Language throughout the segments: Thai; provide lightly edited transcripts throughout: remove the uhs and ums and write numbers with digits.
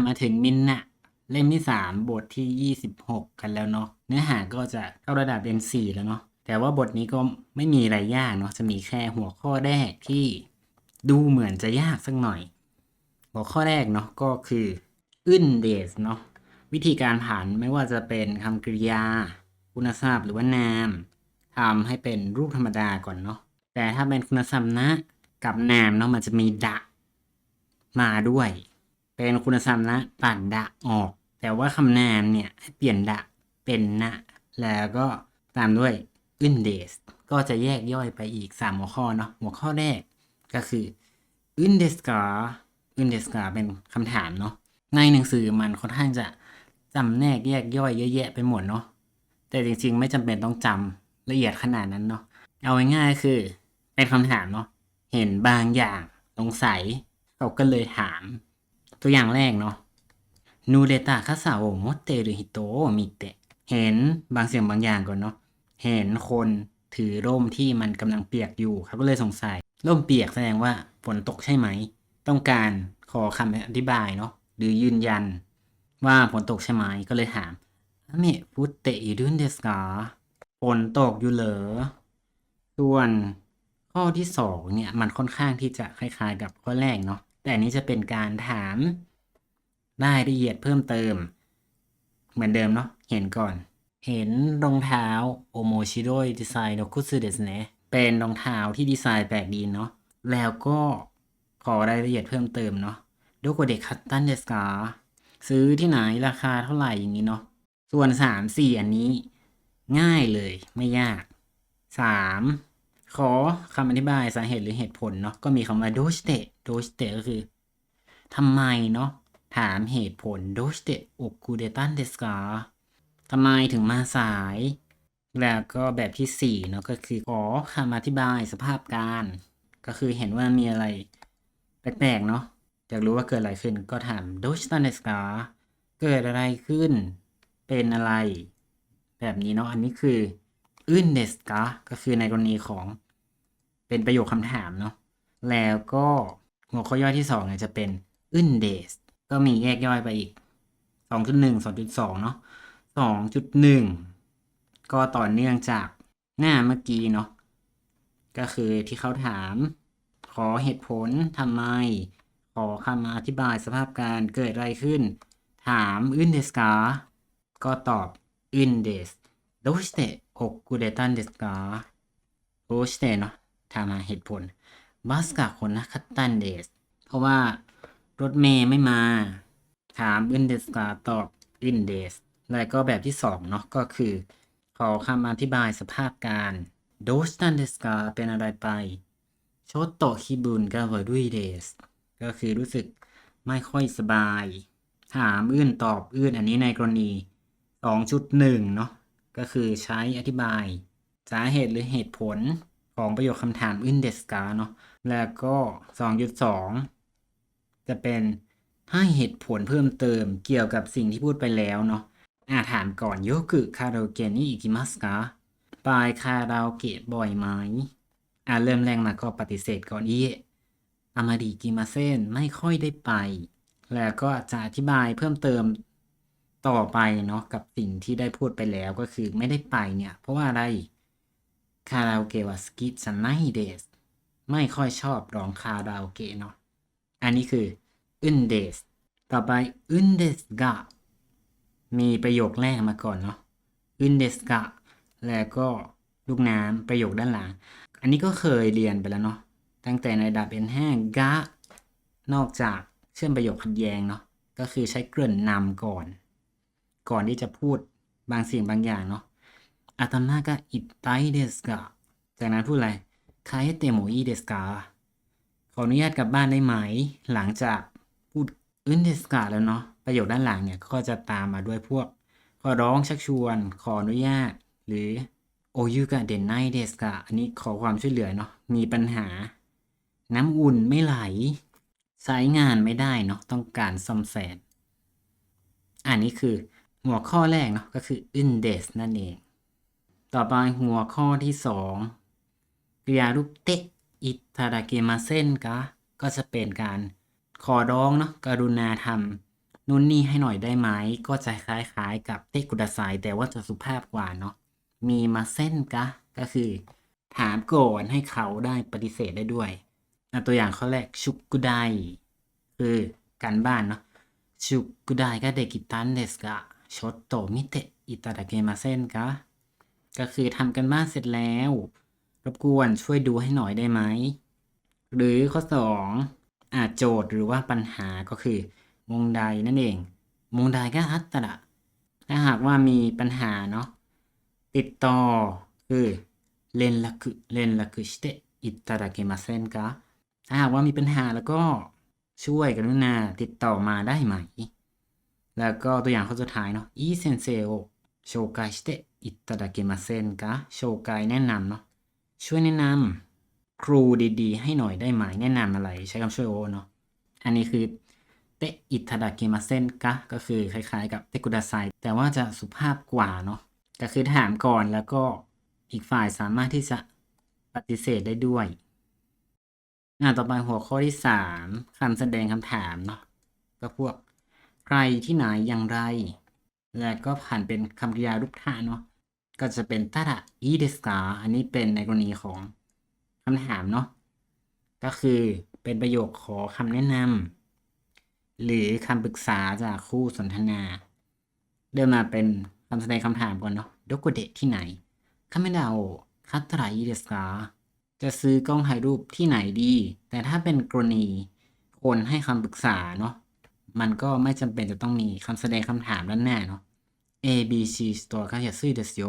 มาถึงมินนะเล่มที่3บทที่26กันแล้วเนาะเนื้อหาก็จะเข้าระดับ N4 แล้วเนาะแต่ว่าบทนี้ก็ไม่มีอะไรยากเนาะจะมีแค่หัวข้อแรกที่ดูเหมือนจะยากสักหน่อยหัวข้อแรกเนาะก็คืออึนเดสเนาะวิธีการผันไม่ว่าจะเป็นคำกริยาคุณศัพท์หรือว่านามทำให้เป็นรูปธรรมดาก่อนเนาะแต่ถ้าเป็นคุณศัพท์นะกับนามเนาะมันจะมีดะมาด้วย เป็นคุณศัพท์นะตัดดะออก แต่ว่าคำนามเนี่ยให้เปลี่ยนดะเป็นนะแล้วก็ตามด้วยอึนเดสก็จะแยกย่อยไปอีก3หัวข้อเนาะหัวข้อแรกก็คืออึนเดสกาอึนเดสกาเป็นคำถามเนาะในหนังสือมันค่อนข้างจะจำแนกแยกย่อยเยอะแยะไปหมดเนาะแต่จริงๆไม่จำเป็นต้องจำละเอียดขนาดนั้นเนาะเอาง่ายๆคือเป็นคำถามเนาะเห็นบางอย่างสงสัยเขาก็เลยถาม ตัวอย่างแรกเนาะนูเดตะคาซาโอโมเตรุฮิโตะมิเตะเห็นบางสิ่งบางอย่างก่อนเนาะเห็นคนถือร่มที่มันกำลังเปียกอยู่เขาก็เลยสงสัยร่มเปียกแสดงว่าฝนตกใช่ไหมต้องการขอคำอธิบายเนาะหรือยืนยันว่าฝนตกใช่ไหมก็เลยถามอเมะฟุเตะอิรุนเดสกาฝนตกอยู่เหรอส่วนข้อที่2เนี่ยมันค่อนข้างที่จะคล้ายๆกับข้อแรกเนาะแต่อันนี้จะเป็นการถามรายละเอียดเพิ่มเติมเหมือนเดิมเนาะเห็นก่อนเห็นรองเท้าโอโมชิโรยดีไซน์โนคุสึเดสเนะเป็นรองเท้าที่ดีไซน์แปลกดีเนาะแล้วก็ขอรายละเอียดเพิ่มเติมเนาะโดโกเดคัตตันเดสกาซื้อที่ไหนราคาเท่าไหร่อย่างนี้เนาะส่วน3-4อันนี้ง่ายเลยไม่ยาก3ขอคำอธิบายสาเหตุหรือเหตุผลเนาะก็มีคำว่าโดชเตะโดชเตะก็คือทำไมเนาะถามเหตุผลโดชเตะโอคุเดตันเดสกาทำไมถึงมาสาย แล้วก็แบบที่4เนาะก็คือขอคำอธิบายสภาพการก็คือเห็นว่ามีอะไรแปลกๆเนาะอยากรู้ว่าเกิดอะไรขึ้นก็ถามโดชิตันเดสกาเกิดอะไรขึ้นเป็นอะไรแบบนี้เนาะอันนี้คืออึนเดสกาก็คือในกรณีของเป็นประโยคคำถามเนาะแล้วก็หัวข้อย่อยที่2เนี่ยจะเป็นอึนเดสก็มีแยกย่อยไปอีก 2.1 2.2 เนาะ2.1 ก็ต่อเนื่องจากหน้าเมื่อกี้เนาะก็คือที่เขาถามขอเหตุผลทำไมขอคำอธิบายสภาพการเกิดอะไรขึ้นถามอึนเดสกาก็ตอบอึนเดสどうして遅れたんですかどうしてเนาะถามหาเหตุผลบัสกะคนนะคัตตันเดสเพราะว่ารถเมย์ไม่มาถามอึนเดสกาตอบอึนเดสแล้วก็แบบที่2เนาะก็คือขอคำอธิบายสภาพการโดสตันเดสกาเป็นอะไรไปโชโตะคิบุนกาวารุยเดสก็คือรู้สึกไม่ค่อยสบายถามอื่นตอบอื่นอันนี้ในกรณี 2.1 เนาะก็คือใช้อธิบายสาเหตุหรือเหตุผลของประโยคคำถามอึนเดสกาเนาะแล้วก็ 2.2 จะเป็นให้เหตุผลเพิ่มเติมเกี่ยวกับสิ่งที่พูดไปแล้วเนาะถามก่อนโยกุคาราโอเกะนี่อิกิมัสกะไปคาราโอเกะบ่อยไหมเริ่มแรกมาก็ปฏิเสธก่อนอีอามาดิกิมาเซ่นไม่ค่อยได้ไป แล้วก็จะอธิบายเพิ่มเติมต่อไปเนาะกับสิ่งที่ได้พูดไปแล้วก็คือไม่ได้ไปเนี่ยเพราะว่าอะไรคาราโอเกะวาสกิจะไนเดสไม่ค่อยชอบร้องคาราโอเกะเนาะอันนี้คืออึนเดสต่อไปอึนเดสกะมีประโยคแรกมาก่อนเนาะอึนเดสกะแล้วก็ลูกน้ำประโยคด้านหลังอันนี้ก็เคยเรียนไปแล้วเนาะตั้งแต่ในระดับ N5 กะนอกจากเชื่อมประโยคขัดแย้งเนาะก็คือใช้เกริ่นนำก่อนที่จะพูดบางสิ่งบางอย่างเนาะอาตมาก็อิตไตเดสกะจากนั้นพูดอะไรคาเอเตโมอิเดสกาขออนุญาตกลับบ้านได้ไหมหลังจากพูดอึนเดสกาแล้วเนาะประโยคด้านหลังเนี่ยก็จะตามมาด้วยพวกขอร้องชักชวนขออนุญาตหรือโอยุกะเดนไนเดสกะอันนี้ขอความช่วยเหลือเนาะมีปัญหาน้ำอุ่นไม่ไหลใช้งานไม่ได้เนาะต้องการซ่อมแซมอันนี้คือหัวข้อแรกเนาะก็คือ index นั่นเองต่อไปหัวข้อที่2กริยารูปเตะอิตาดาเกมาเซนกะก็จะเป็นการขอร้องเนาะกรุณาทำ นู่นนี่ให้หน่อยได้ไหมก็จะคล้ายๆกับเตกุดาไซแต่ว่าจะสุภาพกว่าเนาะมีมาเส้นกะก็คือถามก่อนให้เขาได้ปฏิเสธได้ด้วยตัวอย่างข้อแรกชุกุไดคือการบ้านเนาะชุกุไดก็เดกิตันเดสกะชดโตมิเตะอิตาดะเกมาเส้นกะก็คือทำกันบ้านเสร็จแล้วรบกวนช่วยดูให้หน่อยได้ไหมหรือข้อ2โจทย์หรือว่าปัญหาก็คือมงไดนั่นเองมงไดก็อัตตะถ้าหากว่ามีปัญหาเนาะติดต่อคือ連絡していただけませんかถ้าหากว่ามีปัญหาแล้วก็ช่วยกรุณาติดต่อมาได้ไหมแล้วก็ตัวอย่างข้อสุดท้ายเนาะいい先生を紹介していただけませんか紹介แนะนำเนาะช่วยแนะนำครูดีๆให้หน่อยได้ไหมแนะนำอะไรใช้คำช่วยโอเนาะอันนี้คือเตะอิตาดาเกมาเซนกะก็คือคล้ายๆกับเตกุดาไซแต่ว่าจะสุภาพกว่าเนาะก็คือถามก่อนแล้วก็อีกฝ่ายสามารถที่จะปฏิเสธได้ด้วยต่อไปหัวข้อที่3คำแสดงคำถามเนาะก็พวกใครที่ไหนอย่างไรและก็ผ่านเป็นคำกริยารูปธาตุเนาะก็จะเป็นตาดะอีเดสกาอันนี้เป็นในกรณีของคำถามเนาะก็คือเป็นประโยคขอคำแนะนำหรือคำปรึกษาจากคู่สนทนาเดินมาเป็นคำแสดงคำถามก่อนเนาะโดโกเดะที่ไหนคาเมดะโอคัตตาระอีเดสกาจะซื้อกล้องถ่ายรูปที่ไหนดี แต่ถ้าเป็นกรณีคนให้คำปรึกษาเนาะมันก็ไม่จำเป็นจะต้องมีคำแสดงคำถามด้านหน้าเนาะ ABC Store ก็安いですよ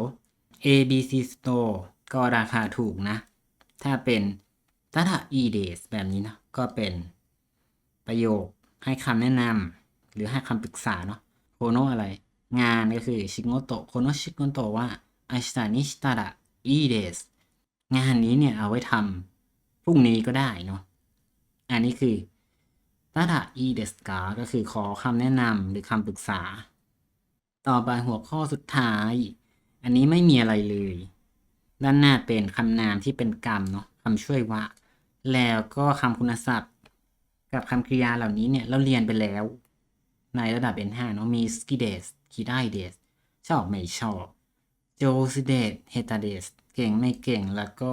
ABC Store ก็ราคาถูกนะ ถ้าเป็นตาดะอีเดสแบบนี้นะก็เป็นประโยคให้คำแนะนำหรือให้คำปรึกษาเนาะโคโนะอะไร งานก็คือชิโงโตะโคโนะชิโงโตะว่า明日にしたらいいですงานนี้เนี่ยเอาไว้ทำพรุ่งนี้ก็ได้เนาะอันนี้คือตาดะอีเดสกาก็คือขอคำแนะนำหรือคำปรึกษาต่อไปหัวข้อสุดท้าย อันนี้ไม่มีอะไรเลย ด้านหน้าเป็นคำนามที่เป็นกรรมเนาะคำช่วยวะแล้วก็คำคุณศัพท์ กับคำกริยาเหล่านี้เนี่ยเราเรียนไปแล้ว ในระดับ N5 เนาะมีสกิเดสคิได้เดสชอบไม่ชอบโจซิเดสเฮตาเดสเก่งไม่เก่งแล้วก็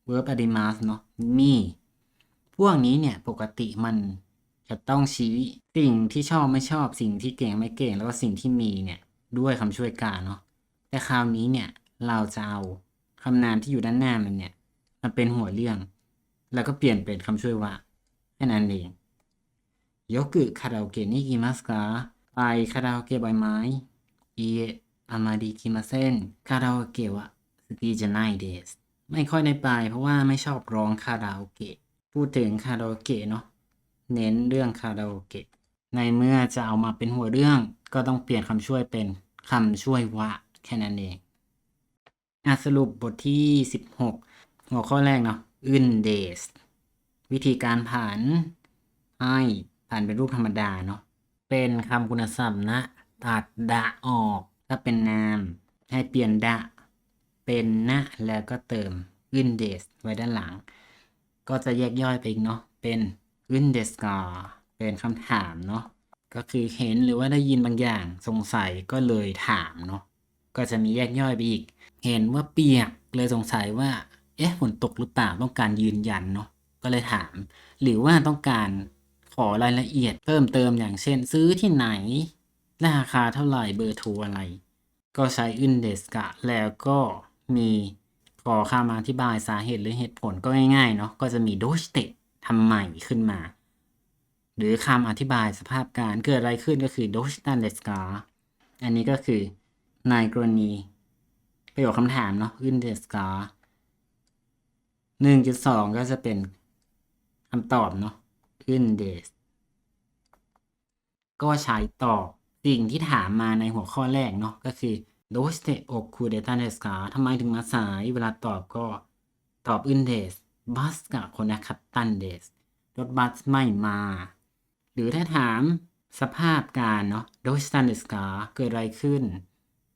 verb adimas เนาะมีพวกนี้เนี่ยปกติมันจะต้องชี้สิ่งที่ชอบไม่ชอบสิ่งที่เก่งไม่เก่งแล้วก็สิ่งที่มีเนี่ยด้วยคำช่วยการเนาะแต่คราวนี้เนี่ยเราจะเอาคำนามที่อยู่ด้านหน้ามันเนี่ยมันเป็นหัวเรื่องแล้วก็เปลี่ยนเป็นคำช่วยว่าแค่นั้นเองよくカラオケに行きますかไปคาราโอเกะบ่อยไหมいいえあまり行きませんคาราโอเกะは好きじゃないですไม่ค่อยได้ไปเพราะว่าไม่ชอบร้องคาราโอเกะพูดถึงคาราโอเกะเนาะเน้นเรื่องคาราโอเกะในเมื่อจะเอามาเป็นหัวเรื่องก็ต้องเปลี่ยนคำช่วยเป็นคำช่วยวะแค่นั้นเองสรุปบทที่16หัวข้อแรกเนาะอึนเดสวิธีการผันให้ผันเป็นรูปธรรมดาเนาะเป็นคำคุณศัพท์นะตัดดะออกถ้าเป็นนามให้เปลี่ยนดะเป็นนะแล้วก็เติมอึนเดสไว้ด้านหลังก็จะแยกย่อยไปอีกเนาะเป็นอึนเดสกาเป็นคำถามเนาะก็คือเห็นหรือว่าได้ยินบางอย่างสงสัยก็เลยถามเนาะก็จะมีแยกย่อยไปอีกเห็นว่าเปียกเลยสงสัยว่าฝนตกหรือเปล่าต้องการยืนยันเนาะก็เลยถามหรือว่าต้องการขอรายละเอียดเพิ่มเติมอย่างเช่นซื้อที่ไหนราคาเท่าไหร่เบอร์โทรอะไรก็ใช้อึนเดสกะแล้วก็มีขอคำอธิบายสาเหตุหรือเหตุผลก็ง่ายๆเนาะก็จะมีโดชเตะทำไมขึ้นมาหรือคำอธิบายสภาพการเกิดอะไรขึ้นก็คือโดชตันเดสกาอันนี้ก็คือในกรณีประโยคคำถามเนาะอึนเดสกา1.2 ก็จะเป็นคำตอบเนาะอึนเดสก็ใช้ตอบสิ่งที่ถามมาในหัวข้อแรกเนาะก็คือโดสเตโอคูเดตันเดสกาทำไมถึงมาสายเวลาตอบก็ตอบอึนเดสบัสกับคนนะคัตตันเดสรถบัสไม่มาหรือถ้าถามสภาพการเนาะโดสตันเดสกาเกิดอะไรขึ้น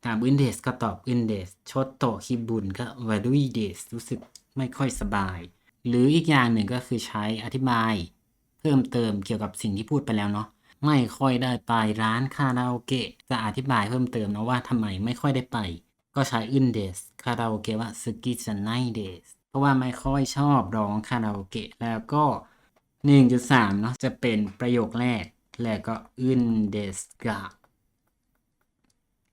ถามอึนเดสก็ตอบอึนเดสชดโตคิบุนก็วาดุยเดสรู้สึกไม่ค่อยสบายหรืออีกอย่างหนึ่งก็คือใช้อธิบายเพิ่มเติมเกี่ยวกับสิ่งที่พูดไปแล้วเนาะ ไม่ค่อยได้ไปร้านคาราโอเกะจะอธิบายเพิ่มเติมนะว่าทำไมไม่ค่อยได้ไปก็ใช้อึนเดสคาราโอเกะว่าสึกิจะไนเดสเพราะว่าไม่ค่อยชอบร้องคาราโอเกะแล้วก็ 1.3 เนาะจะเป็นประโยคแรกแล้วก็อึนเดสกะ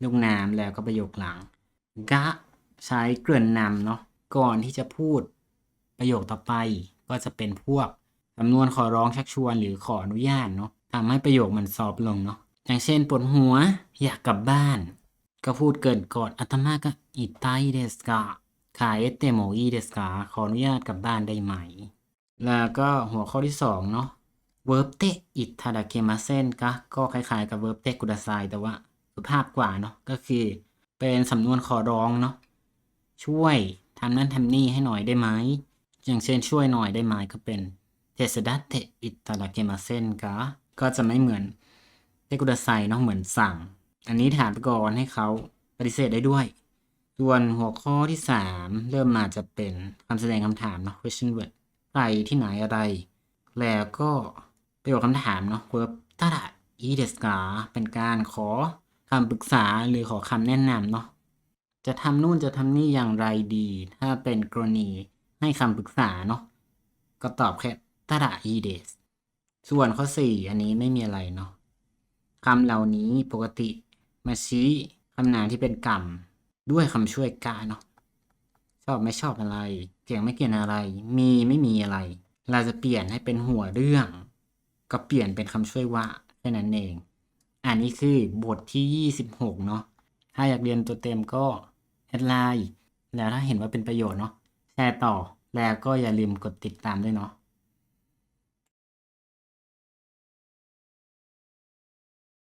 ลูกน้ำแล้วก็ประโยคหลังกะใช้เกริ่นนำเนาะก่อนที่จะพูดประโยคต่อไปก็จะเป็นพวกสำนวนขอร้องชักชวนหรือขออนุญาตเนาะทำให้ประโยคมันซอฟต์ลงเนาะอย่างเช่นปวดหัวอยากกลับบ้านก็พูดเกริ่นก่อนอาตมาก็อิตาอิเดสกะคาเอเตโมอิเดสกะขออนุญาตกลับบ้านได้ไหมแล้วก็หัวข้อที่2เนาะ verb เตะอิทาดาเกมาเซนก็คล้ายๆกับ verb เตะกุดาไซแต่ว่าสุภาพกว่าเนาะก็คือเป็นสำนวนขอร้องเนาะช่วยทำนั่นทำนี่ให้หน่อยได้ไหมอย่างเช่นช่วยหน่อยได้ไหมก็เป็นเทสดาเตะอิทาดาเกมาเซนก็จะไม่เหมือนเตะกุดาไซเนาะเหมือนสั่งอันนี้ถามไปก่อนให้เขาปฏิเสธได้ด้วยส่วนหัวข้อที่3เริ่มมาจะเป็นคำแสดงคำถามเนาะ question word ใครที่ไหนอะไรแล้วก็ประโยคคำถามเนาะ verb ตาดะอีเดสกาเป็นการขอคำปรึกษาหรือขอคำแนะนำเนาะจะทำนู่นจะทำนี่อย่างไรดี ถ้าเป็นกรณีให้คำปรึกษาเนาะก็ตอบแค่ตาดะอีเดสส่วนข้อ4อันนี้ไม่มีอะไรเนาะคำเหล่านี้ปกติมาชี้คำนามที่เป็นกรรมด้วยคำช่วยกาเนาะ ชอบไม่ชอบอะไร เก่งไม่เก่งอะไร มีไม่มีอะไร เราจะเปลี่ยนให้เป็นหัวเรื่อง ก็เปลี่ยนเป็นคำช่วยว่าแค่นั้นเอง อันนี้คือบทที่26เนาะถ้าอยากเรียนตัวเต็มก็แอดไลน์แล้วถ้าเห็นว่าเป็นประโยชน์เนาะแชร์ต่อ แล้วก็อย่าลืมกดติดตามด้วยเนาะ